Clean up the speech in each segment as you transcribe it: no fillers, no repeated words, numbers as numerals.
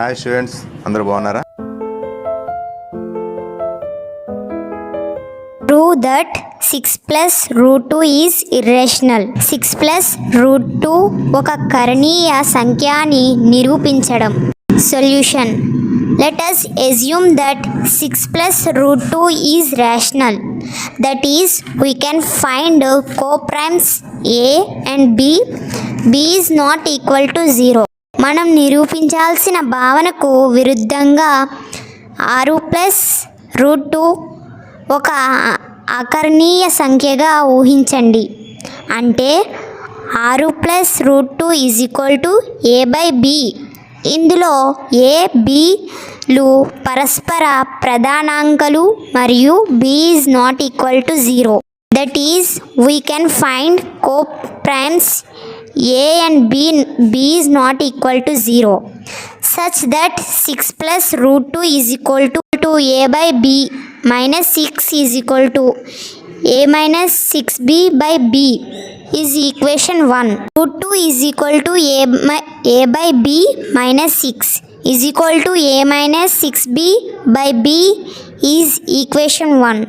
Hi students, అందరూ బాగున్నారా? Prove that 6 plus root 2 is irrational. 6 plus root 2 ఒక కరణీయ సంఖ్య అని నిరూపించడం. Solution. Let us assume that 6 plus root 2 is rational. That is, we can find coprimes A and B. B is not equal to 0. మనం నిరూపించాల్సిన భావనకు విరుద్ధంగా 6 plus root 2 ఒక అకర్ణీయ సంఖ్యగా ఊహించండి. అంటే 6 plus root 2 is equal to A by B. ఇందులో A బిలు పరస్పర ప్రధానాంకాలు మరియు B is not equal to 0. That is we can find coprimes A and B is not equal to 0 such that 6 plus root 2 is equal to A by B minus 6 is equal to A minus 6B by B is equation 1. Root 2 is equal to A by B minus 6 is equal to A minus 6B by B is equation 1.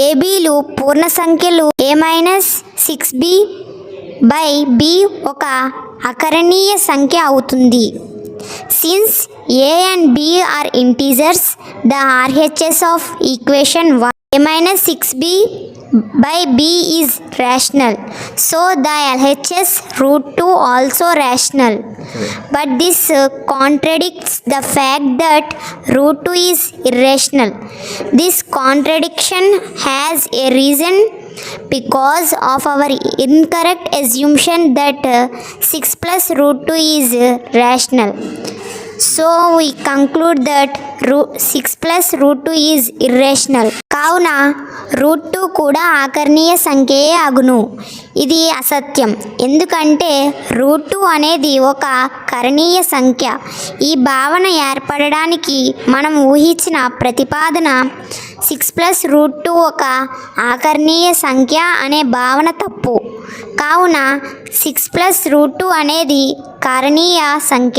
ABలు పూర్ణ సంఖ్యలు A minus 6B by B ఒక అకరణీయ సంఖ్య అవుతుంది. Since A and B are integers, the RHS of equation 1 A minus 6B by B is rational. So the LHS root 2 also rational. But this contradicts the fact that root 2 is irrational. This contradiction has a reason because of our incorrect assumption that 6 plus root 2 is rational. So we conclude that 6 plus root 2 is irrational. కావున route 2 కూడా ఆకర్ణీయ సంఖ్యయే అగును. ఇది అసత్యం, ఎందుకంటే route 2 అనేది ఒక కరణీయ సంఖ్య. ఈ భావన ఏర్పడడానికి మనం ఊహించిన ప్రతిపాదన 6 ప్లస్ రూట్ 2 ఒక ఆకర్ణీయ సంఖ్య అనే భావన తప్పు. కావున 6 ప్లస్ రూట్ 2 అనేది కారణీయ సంఖ్య.